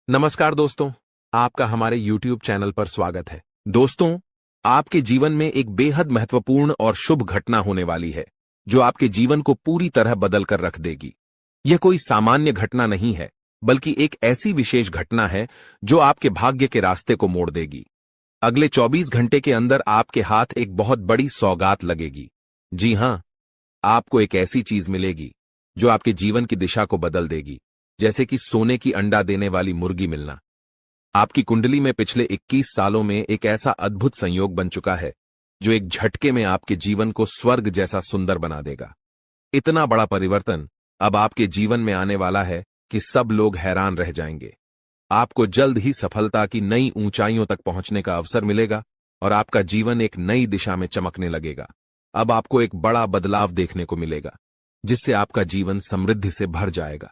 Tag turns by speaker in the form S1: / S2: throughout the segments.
S1: नमस्कार दोस्तों, आपका हमारे YouTube चैनल पर स्वागत है। दोस्तों, आपके जीवन में एक बेहद महत्वपूर्ण और शुभ घटना होने वाली है, जो आपके जीवन को पूरी तरह बदल कर रख देगी। यह कोई सामान्य घटना नहीं है, बल्कि एक ऐसी विशेष घटना है जो आपके भाग्य के रास्ते को मोड़ देगी। अगले 24 घंटे के अंदर आपके हाथ एक बहुत बड़ी सौगात लगेगी। जी हां, आपको एक ऐसी चीज मिलेगी जो आपके जीवन की दिशा को बदल देगी, जैसे कि सोने की अंडा देने वाली मुर्गी मिलना। आपकी कुंडली में पिछले 21 सालों में एक ऐसा अद्भुत संयोग बन चुका है जो एक झटके में आपके जीवन को स्वर्ग जैसा सुंदर बना देगा। इतना बड़ा परिवर्तन अब आपके जीवन में आने वाला है कि सब लोग हैरान रह जाएंगे। आपको जल्द ही सफलता की नई ऊंचाइयों तक पहुंचने का अवसर मिलेगा और आपका जीवन एक नई दिशा में चमकने लगेगा। अब आपको एक बड़ा बदलाव देखने को मिलेगा, जिससे आपका जीवन समृद्धि से भर जाएगा।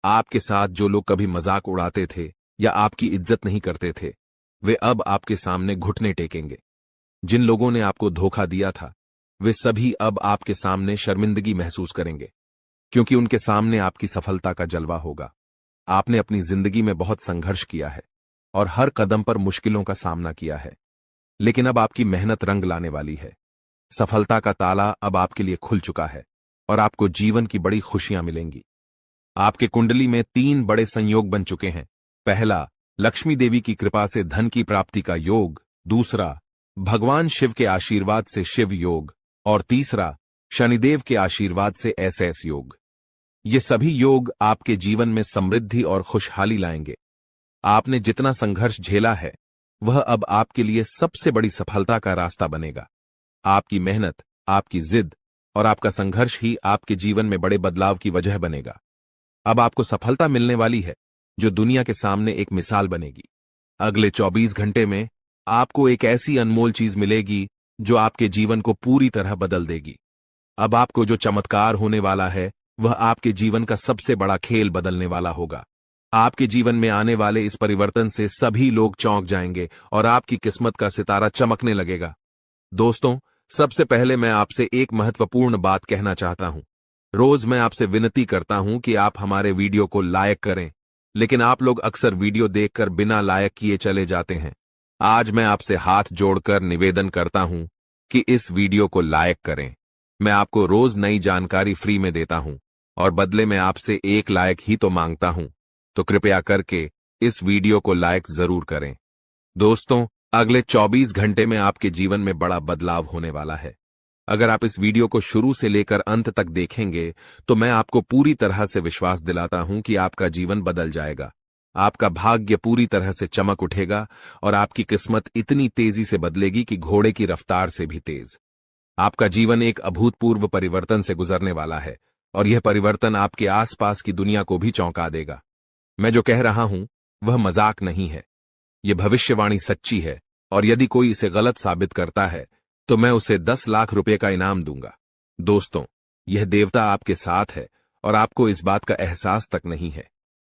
S1: आपके साथ जो लोग कभी मजाक उड़ाते थे या आपकी इज्जत नहीं करते थे, वे अब आपके सामने घुटने टेकेंगे। जिन लोगों ने आपको धोखा दिया था, वे सभी अब आपके सामने शर्मिंदगी महसूस करेंगे, क्योंकि उनके सामने आपकी सफलता का जलवा होगा। आपने अपनी जिंदगी में बहुत संघर्ष किया है और हर कदम पर मुश्किलों का सामना किया है, लेकिन अब आपकी मेहनत रंग लाने वाली है। सफलता का ताला अब आपके लिए खुल चुका है और आपको जीवन की बड़ी खुशियां मिलेंगी। आपके कुंडली में 3 बड़े संयोग बन चुके हैं। पहला, लक्ष्मी देवी की कृपा से धन की प्राप्ति का योग। दूसरा, भगवान शिव के आशीर्वाद से शिव योग। और तीसरा, शनिदेव के आशीर्वाद से एसएस योग। ये सभी योग आपके जीवन में समृद्धि और खुशहाली लाएंगे। आपने जितना संघर्ष झेला है, वह अब आपके लिए सबसे बड़ी सफलता का रास्ता बनेगा। आपकी मेहनत, आपकी जिद और आपका संघर्ष ही आपके जीवन में बड़े बदलाव की वजह बनेगा। अब आपको सफलता मिलने वाली है, जो दुनिया के सामने एक मिसाल बनेगी। अगले 24 घंटे में आपको एक ऐसी अनमोल चीज मिलेगी जो आपके जीवन को पूरी तरह बदल देगी। अब आपको जो चमत्कार होने वाला है, वह आपके जीवन का सबसे बड़ा खेल बदलने वाला होगा। आपके जीवन में आने वाले इस परिवर्तन से सभी लोग चौंक जाएंगे और आपकी किस्मत का सितारा चमकने लगेगा। दोस्तों, सबसे पहले मैं आपसे एक महत्वपूर्ण बात कहना चाहता हूं। रोज मैं आपसे विनती करता हूं कि आप हमारे वीडियो को लाइक करें, लेकिन आप लोग अक्सर वीडियो देखकर बिना लाइक किए चले जाते हैं। आज मैं आपसे हाथ जोड़कर निवेदन करता हूं कि इस वीडियो को लाइक करें। मैं आपको रोज नई जानकारी फ्री में देता हूं और बदले में आपसे एक लाइक ही तो मांगता हूं, तो कृपया करके इस वीडियो को लाइक जरूर करें। दोस्तों, अगले 24 घंटे में आपके जीवन में बड़ा बदलाव होने वाला है। अगर आप इस वीडियो को शुरू से लेकर अंत तक देखेंगे, तो मैं आपको पूरी तरह से विश्वास दिलाता हूं कि आपका जीवन बदल जाएगा। आपका भाग्य पूरी तरह से चमक उठेगा और आपकी किस्मत इतनी तेजी से बदलेगी कि घोड़े की रफ्तार से भी तेज। आपका जीवन एक अभूतपूर्व परिवर्तन से गुजरने वाला है और यह परिवर्तन आपके आसपास की दुनिया को भी चौंका देगा। मैं जो कह रहा हूं, वह मजाक नहीं है। यह भविष्यवाणी सच्ची है और यदि कोई इसे गलत साबित करता है, तो मैं उसे 10 लाख रुपए का इनाम दूंगा। दोस्तों, यह देवता आपके साथ है और आपको इस बात का एहसास तक नहीं है।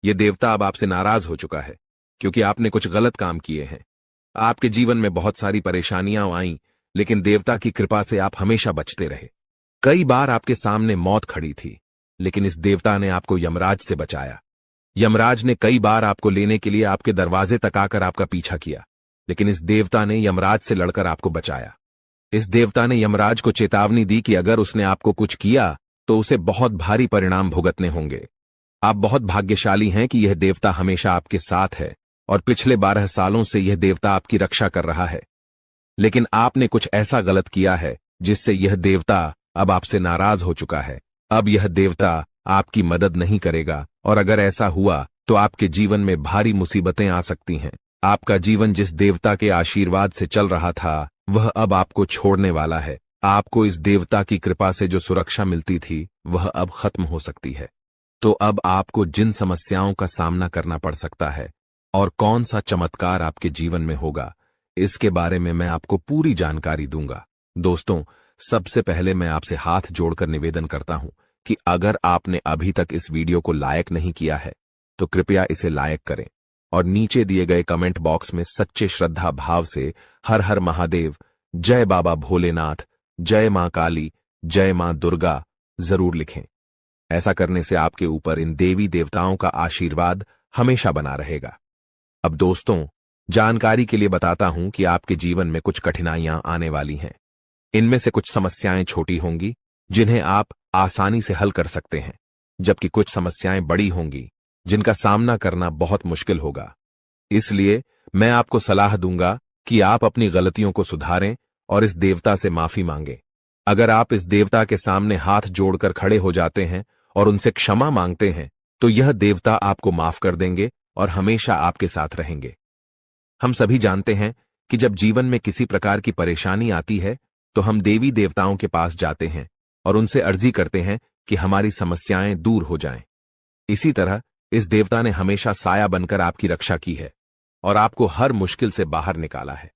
S1: यह देवता अब आपसे नाराज हो चुका है, क्योंकि आपने कुछ गलत काम किए हैं। आपके जीवन में बहुत सारी परेशानियां आईं, लेकिन देवता की कृपा से आप हमेशा बचते रहे। कई बार आपके सामने मौत खड़ी थी, लेकिन इस देवता ने आपको यमराज से बचाया। यमराज ने कई बार आपको लेने के लिए आपके दरवाजे तक आकर आपका पीछा किया, लेकिन इस देवता ने यमराज से लड़कर आपको बचाया। इस देवता ने यमराज को चेतावनी दी कि अगर उसने आपको कुछ किया तो उसे बहुत भारी परिणाम भुगतने होंगे। आप बहुत भाग्यशाली हैं कि यह देवता हमेशा आपके साथ है और पिछले 12 सालों से यह देवता आपकी रक्षा कर रहा है। लेकिन आपने कुछ ऐसा गलत किया है जिससे यह देवता अब आपसे नाराज हो चुका है। अब यह देवता आपकी मदद नहीं करेगा और अगर ऐसा हुआ तो आपके जीवन में भारी मुसीबतें आ सकती हैं। आपका जीवन जिस देवता के आशीर्वाद से चल रहा था, वह अब आपको छोड़ने वाला है। आपको इस देवता की कृपा से जो सुरक्षा मिलती थी, वह अब खत्म हो सकती है। तो अब आपको जिन समस्याओं का सामना करना पड़ सकता है और कौन सा चमत्कार आपके जीवन में होगा, इसके बारे में मैं आपको पूरी जानकारी दूंगा। दोस्तों, सबसे पहले मैं आपसे हाथ जोड़कर निवेदन करता हूं कि अगर आपने अभी तक इस वीडियो को लाइक नहीं किया है, तो कृपया इसे लाइक करें और नीचे दिए गए कमेंट बॉक्स में सच्चे श्रद्धा भाव से हर हर महादेव, जय बाबा भोलेनाथ, जय मां काली, जय मां दुर्गा जरूर लिखें। ऐसा करने से आपके ऊपर इन देवी देवताओं का आशीर्वाद हमेशा बना रहेगा। अब दोस्तों, जानकारी के लिए बताता हूं कि आपके जीवन में कुछ कठिनाइयां आने वाली हैं। इनमें से कुछ समस्याएं छोटी होंगी, जिन्हें आप आसानी से हल कर सकते हैं, जबकि कुछ समस्याएं बड़ी होंगी, जिनका सामना करना बहुत मुश्किल होगा। इसलिए मैं आपको सलाह दूंगा कि आप अपनी गलतियों को सुधारें और इस देवता से माफी मांगें। अगर आप इस देवता के सामने हाथ जोड़कर खड़े हो जाते हैं और उनसे क्षमा मांगते हैं, तो यह देवता आपको माफ कर देंगे और हमेशा आपके साथ रहेंगे। हम सभी जानते हैं कि जब जीवन में किसी प्रकार की परेशानी आती है, तो हम देवी देवताओं के पास जाते हैं और उनसे अर्जी करते हैं कि हमारी समस्याएं दूर हो जाएं। इसी तरह इस देवता ने हमेशा साया बनकर आपकी रक्षा की है और आपको हर मुश्किल से बाहर निकाला है।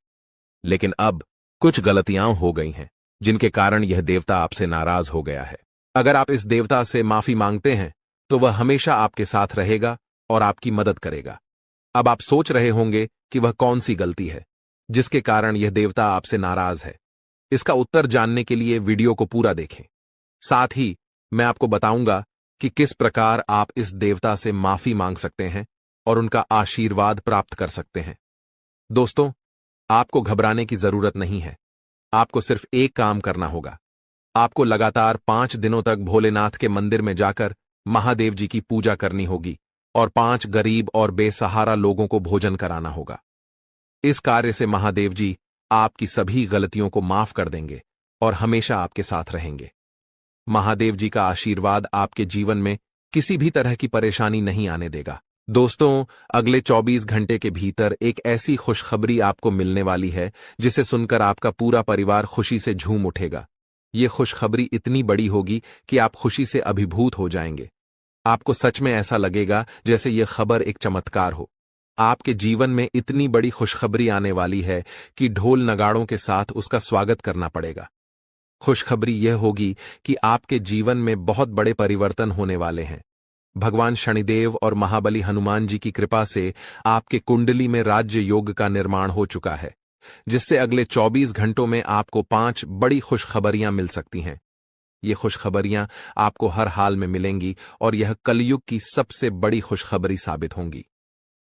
S1: लेकिन अब कुछ गलतियां हो गई हैं, जिनके कारण यह देवता आपसे नाराज हो गया है। अगर आप इस देवता से माफी मांगते हैं, तो वह हमेशा आपके साथ रहेगा और आपकी मदद करेगा। अब आप सोच रहे होंगे कि वह कौन सी गलती है जिसके कारण यह देवता आपसे नाराज है। इसका उत्तर जानने के लिए वीडियो को पूरा देखें। साथ ही मैं आपको बताऊंगा कि किस प्रकार आप इस देवता से माफी मांग सकते हैं और उनका आशीर्वाद प्राप्त कर सकते हैं। दोस्तों, आपको घबराने की जरूरत नहीं है। आपको सिर्फ एक काम करना होगा। आपको लगातार 5 दिनों तक भोलेनाथ के मंदिर में जाकर महादेव जी की पूजा करनी होगी और 5 गरीब और बेसहारा लोगों को भोजन कराना होगा। इस कार्य से महादेव जी आपकी सभी गलतियों को माफ कर देंगे और हमेशा आपके साथ रहेंगे। महादेव जी का आशीर्वाद आपके जीवन में किसी भी तरह की परेशानी नहीं आने देगा। दोस्तों, अगले 24 घंटे के भीतर एक ऐसी खुशखबरी आपको मिलने वाली है जिसे सुनकर आपका पूरा परिवार खुशी से झूम उठेगा। ये खुशखबरी इतनी बड़ी होगी कि आप खुशी से अभिभूत हो जाएंगे। आपको सच में ऐसा लगेगा जैसे यह खबर एक चमत्कार हो। आपके जीवन में इतनी बड़ी खुशखबरी आने वाली है कि ढोल नगाड़ों के साथ उसका स्वागत करना पड़ेगा। खुशखबरी यह होगी कि आपके जीवन में बहुत बड़े परिवर्तन होने वाले हैं। भगवान शनिदेव और महाबली हनुमान जी की कृपा से आपके कुंडली में राज्य योग का निर्माण हो चुका है, जिससे अगले 24 घंटों में आपको 5 बड़ी खुशखबरियां मिल सकती हैं। ये खुशखबरियां आपको हर हाल में मिलेंगी और यह कलयुग की सबसे बड़ी खुशखबरी साबित होंगी।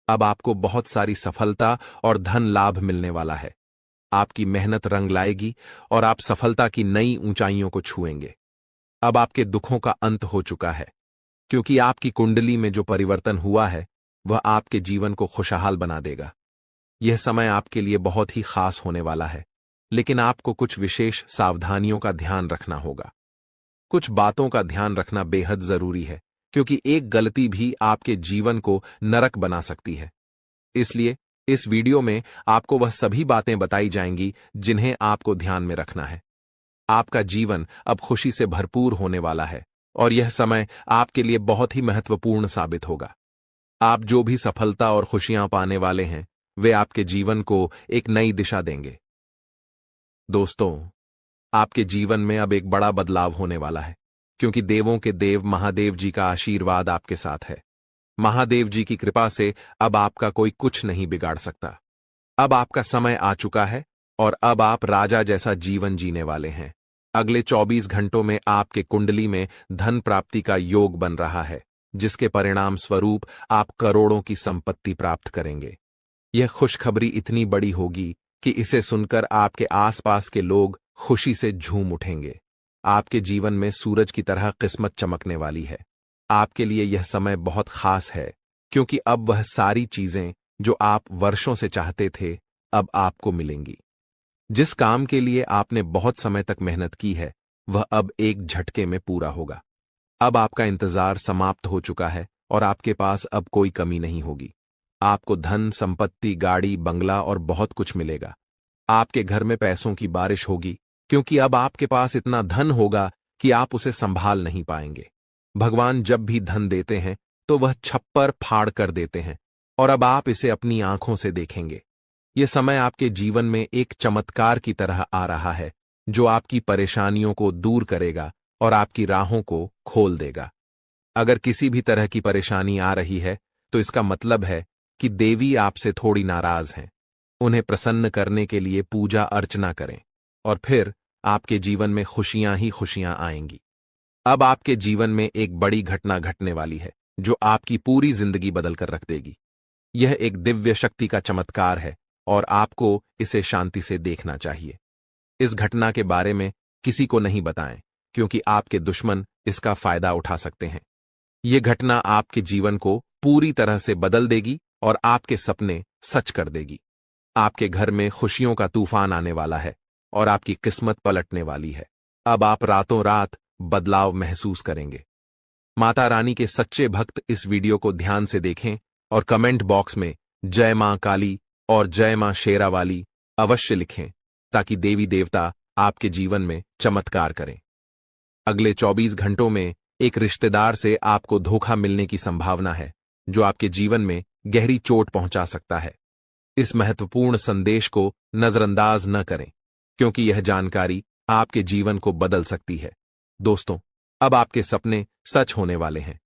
S1: अब आपको बहुत सारी सफलता और धन लाभ मिलने वाला है। आपकी मेहनत रंग लाएगी और आप सफलता की नई ऊंचाइयों को छुएंगे। अब आपके दुखों का अंत हो चुका है, क्योंकि आपकी कुंडली में जो परिवर्तन हुआ है वह आपके जीवन को खुशहाल बना देगा। यह समय आपके लिए बहुत ही खास होने वाला है, लेकिन आपको कुछ विशेष सावधानियों का ध्यान रखना होगा। कुछ बातों का ध्यान रखना बेहद जरूरी है, क्योंकि एक गलती भी आपके जीवन को नरक बना सकती है। इसलिए इस वीडियो में आपको वह सभी बातें बताई जाएंगी जिन्हें आपको ध्यान में रखना है। आपका जीवन अब खुशी से भरपूर होने वाला है और यह समय आपके लिए बहुत ही महत्वपूर्ण साबित होगा। आप जो भी सफलता और खुशियां पाने वाले हैं, वे आपके जीवन को एक नई दिशा देंगे। दोस्तों, आपके जीवन में अब एक बड़ा बदलाव होने वाला है, क्योंकि देवों के देव महादेव जी का आशीर्वाद आपके साथ है। महादेव जी की कृपा से अब आपका कोई कुछ नहीं बिगाड़ सकता। अब आपका समय आ चुका है और अब आप राजा जैसा जीवन जीने वाले हैं। अगले 24 घंटों में आपके कुंडली में धन प्राप्ति का योग बन रहा है, जिसके परिणाम स्वरूप आप करोड़ों की संपत्ति प्राप्त करेंगे। यह खुशखबरी इतनी बड़ी होगी कि इसे सुनकर आपके आसपास के लोग खुशी से झूम उठेंगे। आपके जीवन में सूरज की तरह किस्मत चमकने वाली है। आपके लिए यह समय बहुत खास है, क्योंकि अब वह सारी चीजें जो आप वर्षों से चाहते थे, अब आपको मिलेंगी। जिस काम के लिए आपने बहुत समय तक मेहनत की है, वह अब एक झटके में पूरा होगा। अब आपका इंतजार समाप्त हो चुका है और आपके पास अब कोई कमी नहीं होगी। आपको धन, संपत्ति, गाड़ी, बंगला और बहुत कुछ मिलेगा। आपके घर में पैसों की बारिश होगी, क्योंकि अब आपके पास इतना धन होगा कि आप उसे संभाल नहीं पाएंगे। भगवान जब भी धन देते हैं तो वह छप्पर फाड़ कर देते हैं, और अब आप इसे अपनी आंखों से देखेंगे। यह समय आपके जीवन में एक चमत्कार की तरह आ रहा है, जो आपकी परेशानियों को दूर करेगा और आपकी राहों को खोल देगा। अगर किसी भी तरह की परेशानी आ रही है, तो इसका मतलब है कि देवी आपसे थोड़ी नाराज हैं। उन्हें प्रसन्न करने के लिए पूजा अर्चना करें और फिर आपके जीवन में खुशियां ही खुशियां आएंगी। अब आपके जीवन में एक बड़ी घटना घटने वाली है, जो आपकी पूरी जिंदगी बदल कर रख देगी। यह एक दिव्य शक्ति का चमत्कार है और आपको इसे शांति से देखना चाहिए। इस घटना के बारे में किसी को नहीं बताएं, क्योंकि आपके दुश्मन इसका फायदा उठा सकते हैं। यह घटना आपके जीवन को पूरी तरह से बदल देगी और आपके सपने सच कर देगी। आपके घर में खुशियों का तूफान आने वाला है और आपकी किस्मत पलटने वाली है। अब आप रातों रात बदलाव महसूस करेंगे। माता रानी के सच्चे भक्त इस वीडियो को ध्यान से देखें और कमेंट बॉक्स में जय मां काली और जय मां शेरावाली अवश्य लिखें, ताकि देवी देवता आपके जीवन में चमत्कार करें। अगले 24 घंटों में एक रिश्तेदार से आपको धोखा मिलने की संभावना है, जो आपके जीवन में गहरी चोट पहुंचा सकता है। इस महत्वपूर्ण संदेश को नजरअंदाज न करें, क्योंकि यह जानकारी आपके जीवन को बदल सकती है। दोस्तों, अब आपके सपने सच होने वाले हैं।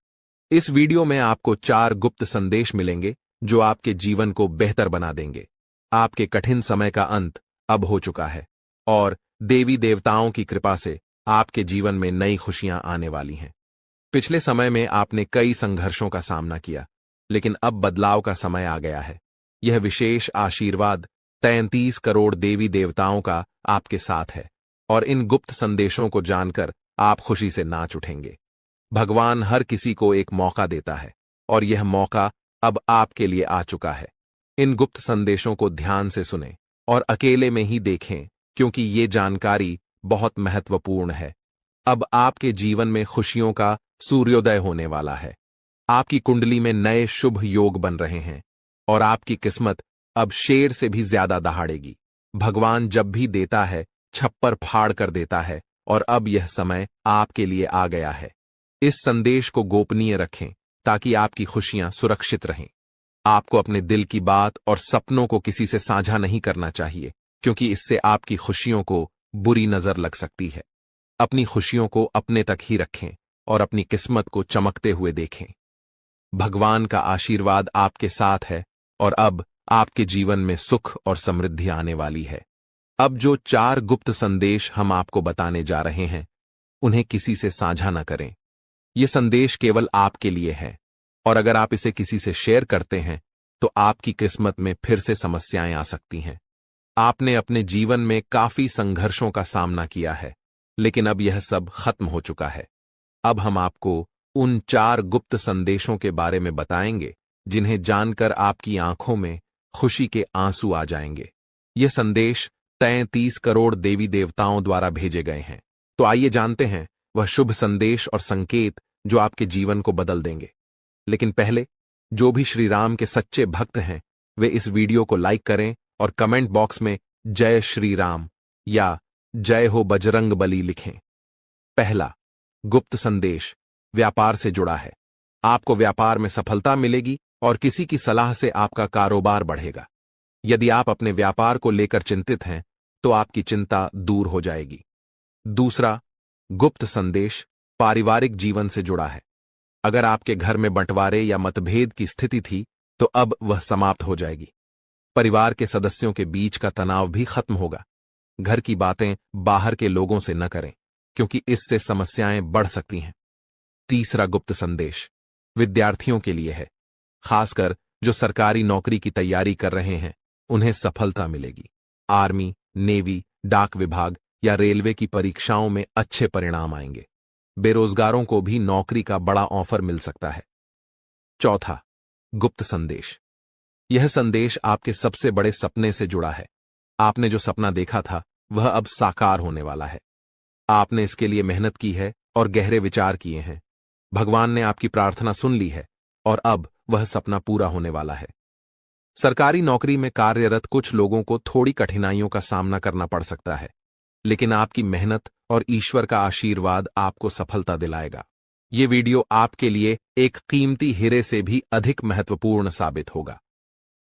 S1: इस वीडियो में आपको 4 गुप्त संदेश मिलेंगे जो आपके जीवन को बेहतर बना देंगे। आपके कठिन समय का अंत अब हो चुका है और देवी देवताओं की कृपा से आपके जीवन में नई खुशियां आने वाली हैं। पिछले समय में आपने कई संघर्षों का सामना किया, लेकिन अब बदलाव का समय आ गया है। यह विशेष आशीर्वाद 33 करोड़ देवी देवताओं का आपके साथ है और इन गुप्त संदेशों को जानकर आप खुशी से नाच उठेंगे। भगवान हर किसी को एक मौका देता है और यह मौका अब आपके लिए आ चुका है। इन गुप्त संदेशों को ध्यान से सुनें और अकेले में ही देखें, क्योंकि ये जानकारी बहुत महत्वपूर्ण है। अब आपके जीवन में खुशियों का सूर्योदय होने वाला है। आपकी कुंडली में नए शुभ योग बन रहे हैं और आपकी किस्मत अब शेर से भी ज्यादा दहाड़ेगी। भगवान जब भी देता है, छप्पर फाड़ कर देता है और अब यह समय आपके लिए आ गया है। इस संदेश को गोपनीय रखें ताकि आपकी खुशियां सुरक्षित रहें। आपको अपने दिल की बात और सपनों को किसी से साझा नहीं करना चाहिए, क्योंकि इससे आपकी खुशियों को बुरी नजर लग सकती है। अपनी खुशियों को अपने तक ही रखें और अपनी किस्मत को चमकते हुए देखें। भगवान का आशीर्वाद आपके साथ है और अब आपके जीवन में सुख और समृद्धि आने वाली है। अब जो 4 गुप्त संदेश हम आपको बताने जा रहे हैं, उन्हें किसी से साझा न करें। ये संदेश केवल आपके लिए है और अगर आप इसे किसी से शेयर करते हैं तो आपकी किस्मत में फिर से समस्याएं आ सकती हैं। आपने अपने जीवन में काफी संघर्षों का सामना किया है, लेकिन अब यह सब खत्म हो चुका है। अब हम आपको उन 4 गुप्त संदेशों के बारे में बताएंगे जिन्हें जानकर आपकी आंखों में खुशी के आंसू आ जाएंगे। ये संदेश 33 करोड़ देवी देवताओं द्वारा भेजे गए हैं। तो आइए जानते हैं वह शुभ संदेश और संकेत जो आपके जीवन को बदल देंगे। लेकिन पहले, जो भी श्री राम के सच्चे भक्त हैं, वे इस वीडियो को लाइक करें और कमेंट बॉक्स में जय श्री राम या जय हो बजरंग बली लिखें। पहला गुप्त संदेश व्यापार से जुड़ा है। आपको व्यापार में सफलता मिलेगी और किसी की सलाह से आपका कारोबार बढ़ेगा। यदि आप अपने व्यापार को लेकर चिंतित हैं, तो आपकी चिंता दूर हो जाएगी। दूसरा गुप्त संदेश पारिवारिक जीवन से जुड़ा है। अगर आपके घर में बंटवारे या मतभेद की स्थिति थी, तो अब वह समाप्त हो जाएगी। परिवार के सदस्यों के बीच का तनाव भी खत्म होगा। घर की बातें बाहर के लोगों से न करें, क्योंकि इससे समस्याएं बढ़ सकती हैं। तीसरा गुप्त संदेश विद्यार्थियों के लिए है। खासकर जो सरकारी नौकरी की तैयारी कर रहे हैं, उन्हें सफलता मिलेगी। आर्मी, नेवी, डाक विभाग या रेलवे की परीक्षाओं में अच्छे परिणाम आएंगे। बेरोजगारों को भी नौकरी का बड़ा ऑफर मिल सकता है। चौथा गुप्त संदेश, यह संदेश आपके सबसे बड़े सपने से जुड़ा है। आपने जो सपना देखा था, वह अब साकार होने वाला है। आपने इसके लिए मेहनत की है और गहरे विचार किए हैं। भगवान ने आपकी प्रार्थना सुन ली है और अब वह सपना पूरा होने वाला है। सरकारी नौकरी में कार्यरत कुछ लोगों को थोड़ी कठिनाइयों का सामना करना पड़ सकता है, लेकिन आपकी मेहनत और ईश्वर का आशीर्वाद आपको सफलता दिलाएगा। ये वीडियो आपके लिए एक कीमती हीरे से भी अधिक महत्वपूर्ण साबित होगा।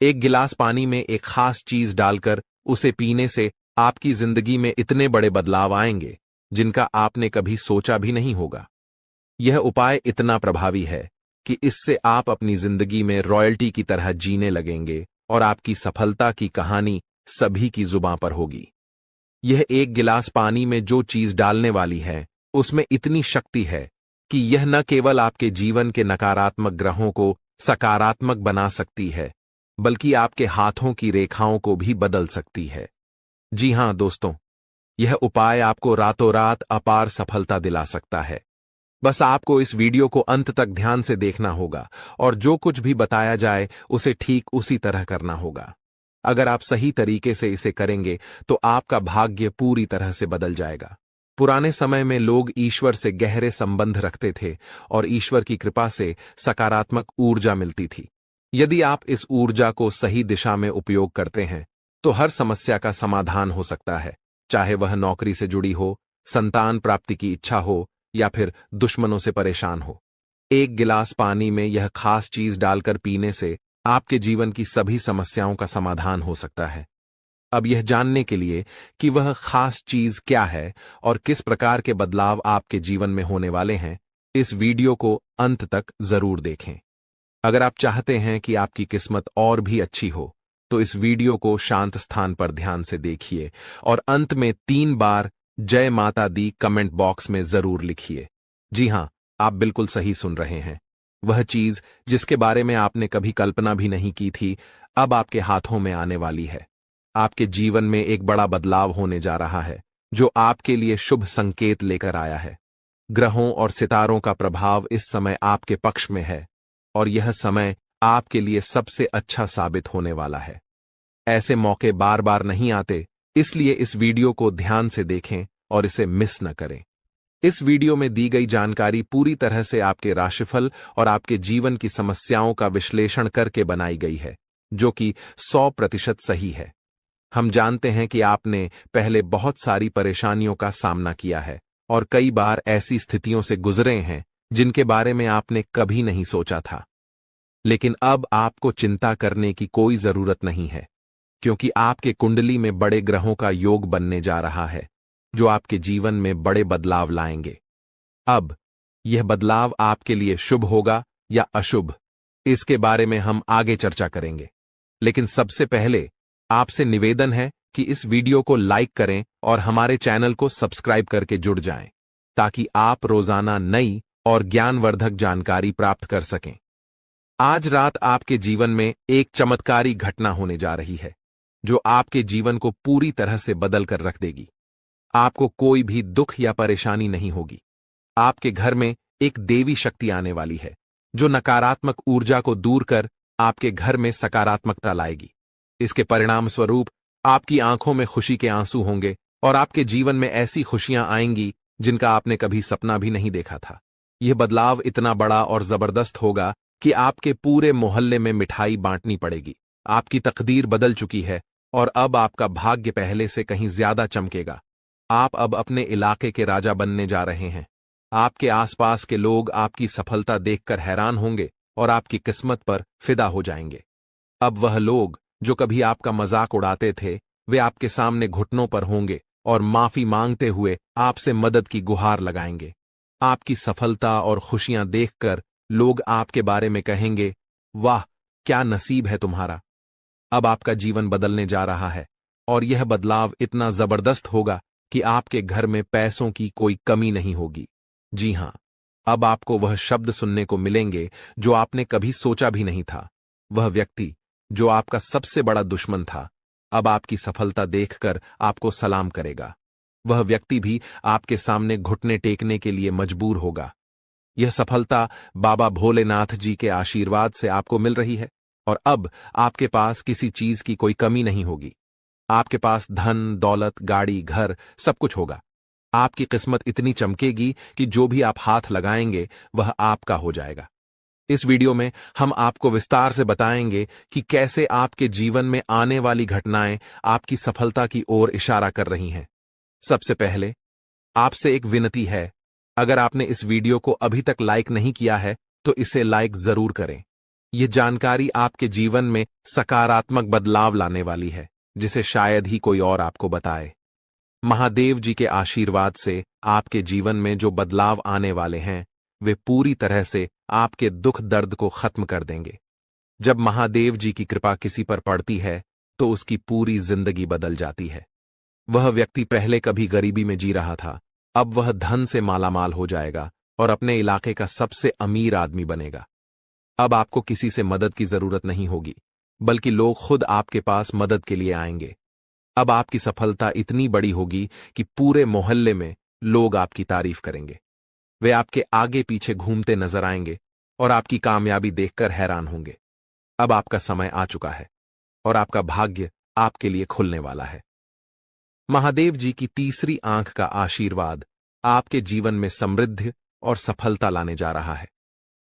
S1: एक गिलास पानी में एक खास चीज डालकर उसे पीने से आपकी जिंदगी में इतने बड़े बदलाव आएंगे जिनका आपने कभी सोचा भी नहीं होगा। यह उपाय इतना प्रभावी है कि इससे आप अपनी जिंदगी में रॉयल्टी की तरह जीने लगेंगे और आपकी सफलता की कहानी सभी की जुबां पर होगी। यह एक गिलास पानी में जो चीज डालने वाली है, उसमें इतनी शक्ति है कि यह न केवल आपके जीवन के नकारात्मक ग्रहों को सकारात्मक बना सकती है, बल्कि आपके हाथों की रेखाओं को भी बदल सकती है। जी हां दोस्तों, यह उपाय आपको रातों रात अपार सफलता दिला सकता है। बस आपको इस वीडियो को अंत तक ध्यान से देखना होगा और जो कुछ भी बताया जाए उसे ठीक उसी तरह करना होगा। अगर आप सही तरीके से इसे करेंगे तो आपका भाग्य पूरी तरह से बदल जाएगा। पुराने समय में लोग ईश्वर से गहरे संबंध रखते थे और ईश्वर की कृपा से सकारात्मक ऊर्जा मिलती थी। यदि आप इस ऊर्जा को सही दिशा में उपयोग करते हैं तो हर समस्या का समाधान हो सकता है, चाहे वह नौकरी से जुड़ी हो, संतान प्राप्ति की इच्छा हो या फिर दुश्मनों से परेशान हो। एक गिलास पानी में यह खास चीज डालकर पीने से आपके जीवन की सभी समस्याओं का समाधान हो सकता है। अब यह जानने के लिए कि वह खास चीज क्या है और किस प्रकार के बदलाव आपके जीवन में होने वाले हैं, इस वीडियो को अंत तक जरूर देखें। अगर आप चाहते हैं कि आपकी किस्मत और भी अच्छी हो, तो इस वीडियो को शांत स्थान पर ध्यान से देखिए और अंत में 3 बार जय माता दी कमेंट बॉक्स में जरूर लिखिए। जी हां, आप बिल्कुल सही सुन रहे हैं। वह चीज जिसके बारे में आपने कभी कल्पना भी नहीं की थी, अब आपके हाथों में आने वाली है। आपके जीवन में एक बड़ा बदलाव होने जा रहा है, जो आपके लिए शुभ संकेत लेकर आया है। ग्रहों और सितारों का प्रभाव इस समय आपके पक्ष में है और यह समय आपके लिए सबसे अच्छा साबित होने वाला है। ऐसे मौके बार बार नहीं आते, इसलिए इस वीडियो को ध्यान से देखें और इसे मिस न करें। इस वीडियो में दी गई जानकारी पूरी तरह से आपके राशिफल और आपके जीवन की समस्याओं का विश्लेषण करके बनाई गई है, जो कि 100% सही है। हम जानते हैं कि आपने पहले बहुत सारी परेशानियों का सामना किया है और कई बार ऐसी स्थितियों से गुजरे हैं जिनके बारे में आपने कभी नहीं सोचा था। लेकिन अब आपको चिंता करने की कोई जरूरत नहीं है, क्योंकि आपके कुंडली में बड़े ग्रहों का योग बनने जा रहा है, जो आपके जीवन में बड़े बदलाव लाएंगे। अब यह बदलाव आपके लिए शुभ होगा या अशुभ, इसके बारे में हम आगे चर्चा करेंगे। लेकिन सबसे पहले आपसे निवेदन है कि इस वीडियो को लाइक करें और हमारे चैनल को सब्सक्राइब करके जुड़ जाएं, ताकि आप रोजाना नई और ज्ञानवर्धक जानकारी प्राप्त कर सकें। आज रात आपके जीवन में एक चमत्कारी घटना होने जा रही है, जो आपके जीवन को पूरी तरह से बदल कर रख देगी। आपको कोई भी दुख या परेशानी नहीं होगी। आपके घर में एक देवी शक्ति आने वाली है, जो नकारात्मक ऊर्जा को दूर कर आपके घर में सकारात्मकता लाएगी। इसके परिणाम स्वरूप आपकी आंखों में खुशी के आंसू होंगे और आपके जीवन में ऐसी खुशियां आएंगी जिनका आपने कभी सपना भी नहीं देखा था। यह बदलाव इतना बड़ा और जबरदस्त होगा कि आपके पूरे मोहल्ले में मिठाई बांटनी पड़ेगी। आपकी तकदीर बदल चुकी है और अब आपका भाग्य पहले से कहीं ज्यादा चमकेगा। आप अब अपने इलाके के राजा बनने जा रहे हैं। आपके आसपास के लोग आपकी सफलता देखकर हैरान होंगे और आपकी किस्मत पर फिदा हो जाएंगे। अब वह लोग जो कभी आपका मजाक उड़ाते थे, वे आपके सामने घुटनों पर होंगे और माफी मांगते हुए आपसे मदद की गुहार लगाएंगे। आपकी सफलता और खुशियां देखकर लोग आपके बारे में कहेंगे, वाह, क्या नसीब है तुम्हारा। अब आपका जीवन बदलने जा रहा है और यह बदलाव इतना जबरदस्त होगा कि आपके घर में पैसों की कोई कमी नहीं होगी। जी हां, अब आपको वह शब्द सुनने को मिलेंगे जो आपने कभी सोचा भी नहीं था। वह व्यक्ति जो आपका सबसे बड़ा दुश्मन था, अब आपकी सफलता देखकर आपको सलाम करेगा। वह व्यक्ति भी आपके सामने घुटने टेकने के लिए मजबूर होगा। यह सफलता बाबा भोलेनाथ जी के आशीर्वाद से आपको मिल रही है और अब आपके पास किसी चीज की कोई कमी नहीं होगी। आपके पास धन, दौलत, गाड़ी, घर सब कुछ होगा। आपकी किस्मत इतनी चमकेगी कि जो भी आप हाथ लगाएंगे वह आपका हो जाएगा। इस वीडियो में हम आपको विस्तार से बताएंगे कि कैसे आपके जीवन में आने वाली घटनाएं आपकी सफलता की ओर इशारा कर रही हैं। सबसे पहले आपसे एक विनती है, अगर आपने इस वीडियो को अभी तक लाइक नहीं किया है तो इसे लाइक जरूर करें। यह जानकारी आपके जीवन में सकारात्मक बदलाव लाने वाली है, जिसे शायद ही कोई और आपको बताए। महादेव जी के आशीर्वाद से आपके जीवन में जो बदलाव आने वाले हैं, वे पूरी तरह से आपके दुख दर्द को खत्म कर देंगे। जब महादेव जी की कृपा किसी पर पड़ती है तो उसकी पूरी जिंदगी बदल जाती है। वह व्यक्ति पहले कभी गरीबी में जी रहा था, अब वह धन से मालामाल हो जाएगा और अपने इलाके का सबसे अमीर आदमी बनेगा। अब आपको किसी से मदद की जरूरत नहीं होगी, बल्कि लोग खुद आपके पास मदद के लिए आएंगे। अब आपकी सफलता इतनी बड़ी होगी कि पूरे मोहल्ले में लोग आपकी तारीफ करेंगे। वे आपके आगे पीछे घूमते नजर आएंगे और आपकी कामयाबी देखकर हैरान होंगे। अब आपका समय आ चुका है और आपका भाग्य आपके लिए खुलने वाला है। महादेव जी की तीसरी आंख का आशीर्वाद आपके जीवन में समृद्धि और सफलता लाने जा रहा है,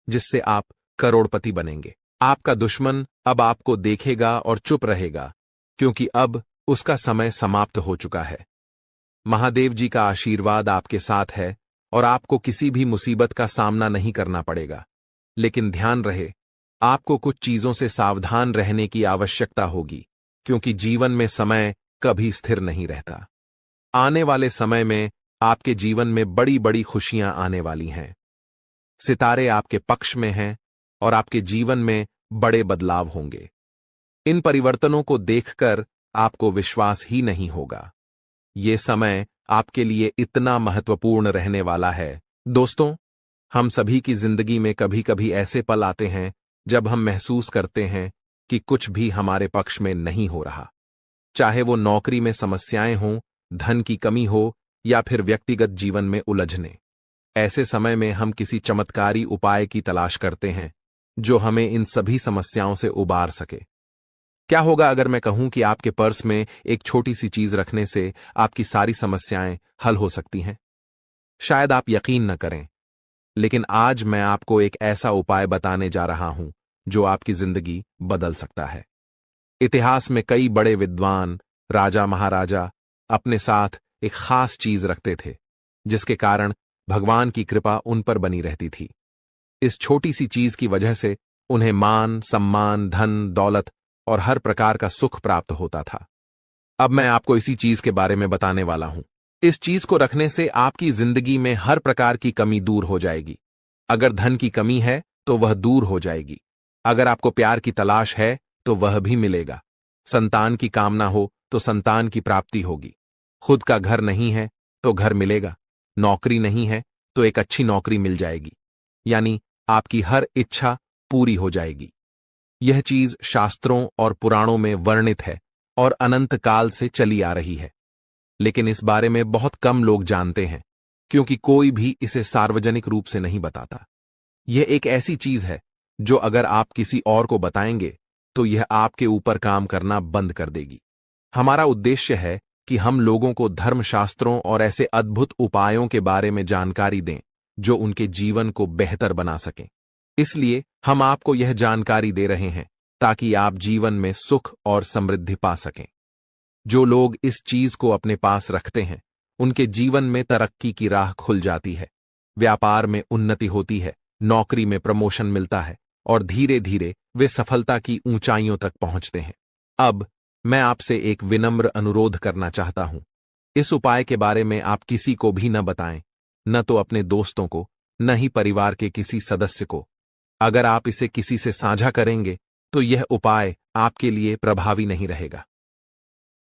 S1: जिससे आप करोड़पति बनेंगे। आपका दुश्मन अब आपको देखेगा और चुप रहेगा, क्योंकि अब उसका समय समाप्त हो चुका है। महादेव जी का आशीर्वाद आपके साथ है और आपको किसी भी मुसीबत का सामना नहीं करना पड़ेगा। लेकिन ध्यान रहे, आपको कुछ चीजों से सावधान रहने की आवश्यकता होगी, क्योंकि जीवन में समय कभी स्थिर नहीं रहता। आने वाले समय में आपके जीवन में बड़ी बड़ी खुशियां आने वाली हैं। सितारे आपके पक्ष में हैं और आपके जीवन में बड़े बदलाव होंगे। इन परिवर्तनों को देखकर आपको विश्वास ही नहीं होगा। ये समय आपके लिए इतना महत्वपूर्ण रहने वाला है। दोस्तों, हम सभी की जिंदगी में कभी कभी ऐसे पल आते हैं जब हम महसूस करते हैं कि कुछ भी हमारे पक्ष में नहीं हो रहा। चाहे वो नौकरी में समस्याएं हों, धन की कमी हो या फिर व्यक्तिगत जीवन में उलझने। ऐसे समय में हम किसी चमत्कारी उपाय की तलाश करते हैं जो हमें इन सभी समस्याओं से उबार सके। क्या होगा अगर मैं कहूं कि आपके पर्स में एक छोटी सी चीज रखने से आपकी सारी समस्याएं हल हो सकती हैं? शायद आप यकीन न करें, लेकिन आज मैं आपको एक ऐसा उपाय बताने जा रहा हूं जो आपकी जिंदगी बदल सकता है। इतिहास में कई बड़े विद्वान, राजा महाराजा अपने साथ एक खास चीज रखते थे, जिसके कारण भगवान की कृपा उन पर बनी रहती थी। इस छोटी सी चीज की वजह से उन्हें मान, सम्मान, धन, दौलत और हर प्रकार का सुख प्राप्त होता था। अब मैं आपको इसी चीज के बारे में बताने वाला हूं। इस चीज को रखने से आपकी जिंदगी में हर प्रकार की कमी दूर हो जाएगी। अगर धन की कमी है तो वह दूर हो जाएगी। अगर आपको प्यार की तलाश है तो वह भी मिलेगा। संतान की कामना हो तो संतान की प्राप्ति होगी। खुद का घर नहीं है तो घर मिलेगा। नौकरी नहीं है तो एक अच्छी नौकरी मिल जाएगी। यानी आपकी हर इच्छा पूरी हो जाएगी। यह चीज शास्त्रों और पुराणों में वर्णित है और अनंत काल से चली आ रही है, लेकिन इस बारे में बहुत कम लोग जानते हैं, क्योंकि कोई भी इसे सार्वजनिक रूप से नहीं बताता। यह एक ऐसी चीज है जो अगर आप किसी और को बताएंगे तो यह आपके ऊपर काम करना बंद कर देगी। हमारा उद्देश्य है कि हम लोगों को धर्मशास्त्रों और ऐसे अद्भुत उपायों के बारे में जानकारी दें जो उनके जीवन को बेहतर बना सकें। इसलिए हम आपको यह जानकारी दे रहे हैं ताकि आप जीवन में सुख और समृद्धि पा सकें। जो लोग इस चीज को अपने पास रखते हैं, उनके जीवन में तरक्की की राह खुल जाती है, व्यापार में उन्नति होती है, नौकरी में प्रमोशन मिलता है और धीरे धीरे वे सफलता की ऊंचाइयों तक पहुंचते हैं। अब मैं आपसे एक विनम्र अनुरोध करना चाहता हूं। इस उपाय के बारे में आप किसी को भी न बताएं, न तो अपने दोस्तों को, न ही परिवार के किसी सदस्य को। अगर आप इसे किसी से साझा करेंगे तो यह उपाय आपके लिए प्रभावी नहीं रहेगा।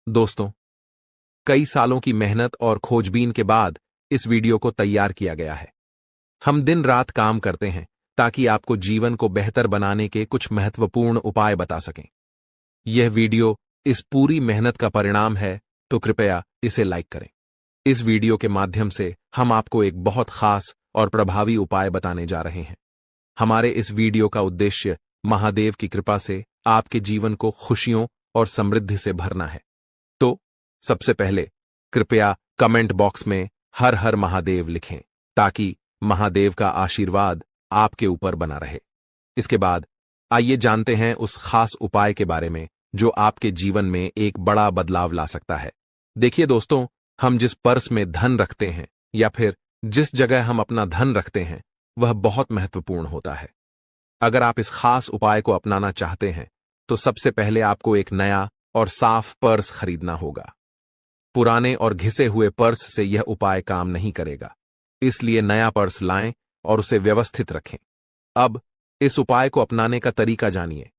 S1: दोस्तों, कई सालों की मेहनत और खोजबीन के बाद इस वीडियो को तैयार किया गया है। हम दिन रात काम करते हैं ताकि आपको जीवन को बेहतर बनाने के कुछ महत्वपूर्ण उपाय बता सकें। यह वीडियो इस पूरी मेहनत का परिणाम है, तो कृपया इसे लाइक करें। इस वीडियो के माध्यम से हम आपको एक बहुत खास और प्रभावी उपाय बताने जा रहे हैं। हमारे इस वीडियो का उद्देश्य महादेव की कृपा से आपके जीवन को खुशियों और समृद्धि से भरना है। तो सबसे पहले कृपया कमेंट बॉक्स में हर हर महादेव लिखें ताकि महादेव का आशीर्वाद आपके ऊपर बना रहे। इसके बाद आइए जानते हैं उस खास उपाय के बारे में जो आपके जीवन में एक बड़ा बदलाव ला सकता है। देखिए दोस्तों, हम जिस पर्स में धन रखते हैं या फिर जिस जगह हम अपना धन रखते हैं, वह बहुत महत्वपूर्ण होता है। अगर आप इस खास उपाय को अपनाना चाहते हैं तो सबसे पहले आपको एक नया और साफ पर्स खरीदना होगा। पुराने और घिसे हुए पर्स से यह उपाय काम नहीं करेगा, इसलिए नया पर्स लाएं और उसे व्यवस्थित रखें। अब इस उपाय को अपनाने का तरीका जानिए।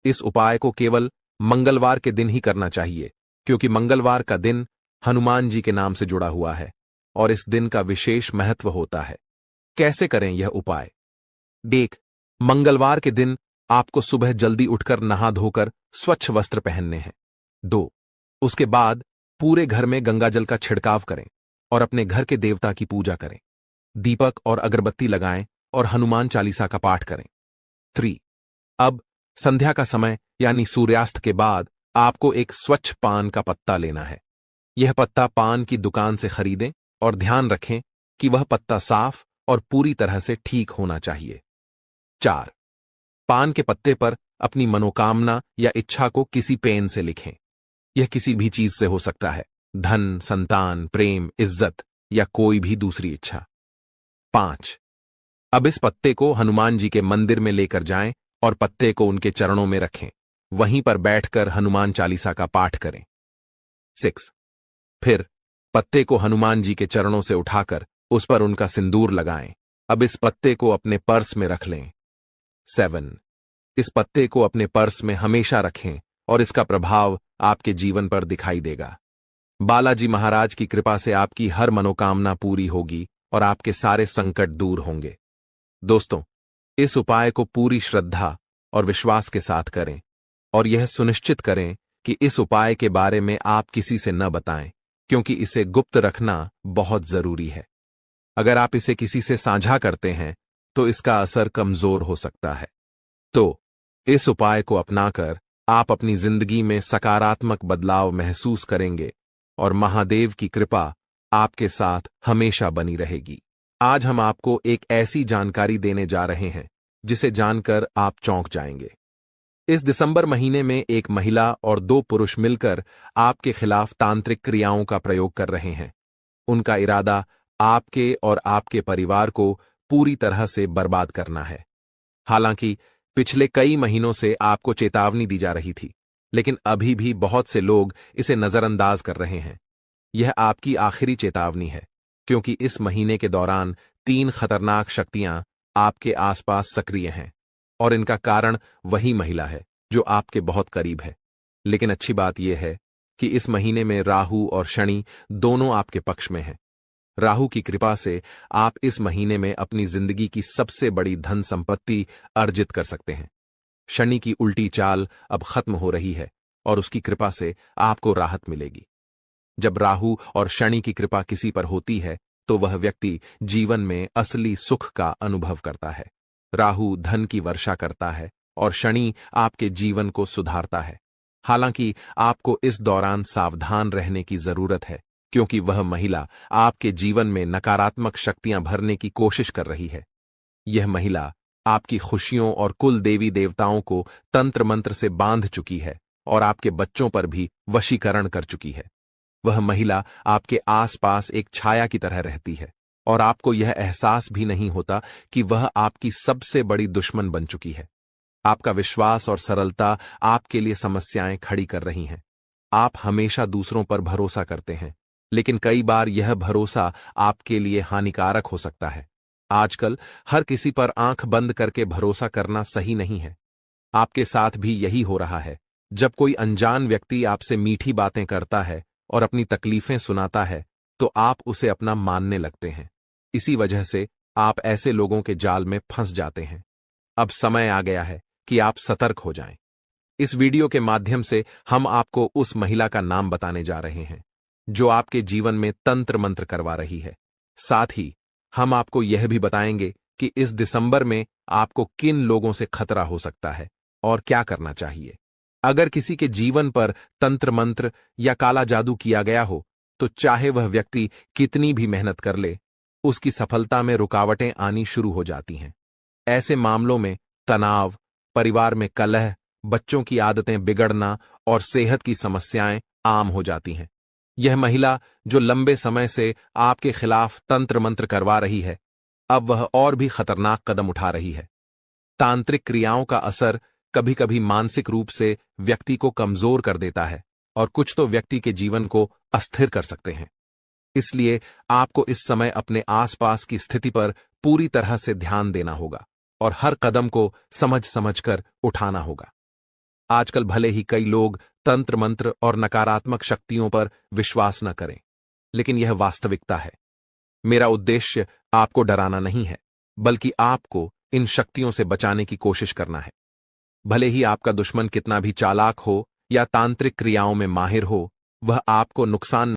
S1: इस उपाय को केवल मंगलवार के दिन ही करना चाहिए, क्योंकि मंगलवार का दिन हनुमान जी के नाम से जुड़ा हुआ है और इस दिन का विशेष महत्व होता है। कैसे करें यह उपाय? देख, मंगलवार के दिन आपको सुबह जल्दी उठकर नहा धोकर स्वच्छ वस्त्र पहनने हैं। 2. उसके बाद पूरे घर में गंगाजल का छिड़काव करें और अपने घर के देवता की पूजा करें। दीपक और अगरबत्ती लगाएं और हनुमान चालीसा का पाठ करें। 3. अब संध्या का समय यानी सूर्यास्त के बाद आपको एक स्वच्छ पान का पत्ता लेना है। यह पत्ता पान की दुकान से खरीदें और ध्यान रखें कि वह पत्ता साफ और पूरी तरह से ठीक होना चाहिए। 4. पान के पत्ते पर अपनी मनोकामना या इच्छा को किसी पेन से लिखें। यह किसी भी चीज से हो सकता है, धन, संतान, प्रेम, इज्जत या कोई भी दूसरी इच्छा। 5. अब इस पत्ते को हनुमान जी के मंदिर में लेकर जाएं और पत्ते को उनके चरणों में रखें। वहीं पर बैठकर हनुमान चालीसा का पाठ करें। 6. फिर पत्ते को हनुमान जी के चरणों से उठाकर उस पर उनका सिंदूर लगाएं। अब इस पत्ते को अपने पर्स में रख लें। 7. इस पत्ते को अपने पर्स में हमेशा रखें और इसका प्रभाव आपके जीवन पर दिखाई देगा। बालाजी महाराज की कृपा से आपकी हर मनोकामना पूरी होगी और आपके सारे संकट दूर होंगे। दोस्तों, इस उपाय को पूरी श्रद्धा और विश्वास के साथ करें और यह सुनिश्चित करें कि इस उपाय के बारे में आप किसी से न बताएं, क्योंकि इसे गुप्त रखना बहुत जरूरी है। अगर आप इसे किसी से साझा करते हैं तो इसका असर कमजोर हो सकता है। तो इस उपाय को अपनाकर आप अपनी जिंदगी में सकारात्मक बदलाव महसूस करेंगे और महादेव की कृपा आपके साथ हमेशा बनी रहेगी। आज हम आपको एक ऐसी जानकारी देने जा रहे हैं जिसे जानकर आप चौंक जाएंगे। इस दिसंबर महीने में एक महिला और 2 पुरुष मिलकर आपके खिलाफ तांत्रिक क्रियाओं का प्रयोग कर रहे हैं। उनका इरादा आपके और आपके परिवार को पूरी तरह से बर्बाद करना है। हालांकि पिछले कई महीनों से आपको चेतावनी दी जा रही थी, लेकिन अभी भी बहुत से लोग इसे नजरअंदाज कर रहे हैं। यह आपकी आखिरी चेतावनी है, क्योंकि इस महीने के दौरान 3 खतरनाक शक्तियां आपके आसपास सक्रिय हैं और इनका कारण वही महिला है जो आपके बहुत करीब है। लेकिन अच्छी बात यह है कि इस महीने में राहु और शनि दोनों आपके पक्ष में हैं। राहु की कृपा से आप इस महीने में अपनी जिंदगी की सबसे बड़ी धन संपत्ति अर्जित कर सकते हैं। शनि की उल्टी चाल अब खत्म हो रही है और उसकी कृपा से आपको राहत मिलेगी। जब राहु और शनि की कृपा किसी पर होती है तो वह व्यक्ति जीवन में असली सुख का अनुभव करता है। राहु धन की वर्षा करता है और शनि आपके जीवन को सुधारता है। हालांकि आपको इस दौरान सावधान रहने की जरूरत है, क्योंकि वह महिला आपके जीवन में नकारात्मक शक्तियां भरने की कोशिश कर रही है। यह महिला आपकी खुशियों और कुल देवी देवताओं को तंत्र मंत्र से बांध चुकी है और आपके बच्चों पर भी वशीकरण कर चुकी है। वह महिला आपके आसपास एक छाया की तरह रहती है और आपको यह एहसास भी नहीं होता कि वह आपकी सबसे बड़ी दुश्मन बन चुकी है। आपका विश्वास और सरलता आपके लिए समस्याएं खड़ी कर रही हैं। आप हमेशा दूसरों पर भरोसा करते हैं, लेकिन कई बार यह भरोसा आपके लिए हानिकारक हो सकता है। आजकल हर किसी पर आंख बंद करके भरोसा करना सही नहीं है। आपके साथ भी यही हो रहा है। जब कोई अनजान व्यक्ति आपसे मीठी बातें करता है और अपनी तकलीफें सुनाता है तो आप उसे अपना मानने लगते हैं। इसी वजह से आप ऐसे लोगों के जाल में फंस जाते हैं। अब समय आ गया है कि आप सतर्क हो जाएं। इस वीडियो के माध्यम से हम आपको उस महिला का नाम बताने जा रहे हैं जो आपके जीवन में तंत्र मंत्र करवा रही है। साथ ही हम आपको यह भी बताएंगे कि इस दिसंबर में आपको किन लोगों से खतरा हो सकता है और क्या करना चाहिए। अगर किसी के जीवन पर तंत्र मंत्र या काला जादू किया गया हो तो चाहे वह व्यक्ति कितनी भी मेहनत कर ले, उसकी सफलता में रुकावटें आनी शुरू हो जाती हैं। ऐसे मामलों में तनाव, परिवार में कलह, बच्चों की आदतें बिगड़ना और सेहत की समस्याएं आम हो जाती हैं। यह महिला जो लंबे समय से आपके खिलाफ तंत्र मंत्र करवा रही है, अब वह और भी खतरनाक कदम उठा रही है। तांत्रिक क्रियाओं का असर कभी कभी मानसिक रूप से व्यक्ति को कमजोर कर देता है और कुछ तो व्यक्ति के जीवन को अस्थिर कर सकते हैं। इसलिए आपको इस समय अपने आसपास की स्थिति पर पूरी तरह से ध्यान देना होगा और हर कदम को समझ समझकर उठाना होगा। आजकल भले ही कई लोग तंत्र मंत्र और नकारात्मक शक्तियों पर विश्वास न करें, लेकिन यह वास्तविकता है। मेरा उद्देश्य आपको डराना नहीं है, बल्कि आपको इन शक्तियों से बचाने की कोशिश करना है। भले ही आपका दुश्मन कितना भी चालाक हो या तांत्रिक क्रियाओं में माहिर हो, वह आपको नुकसान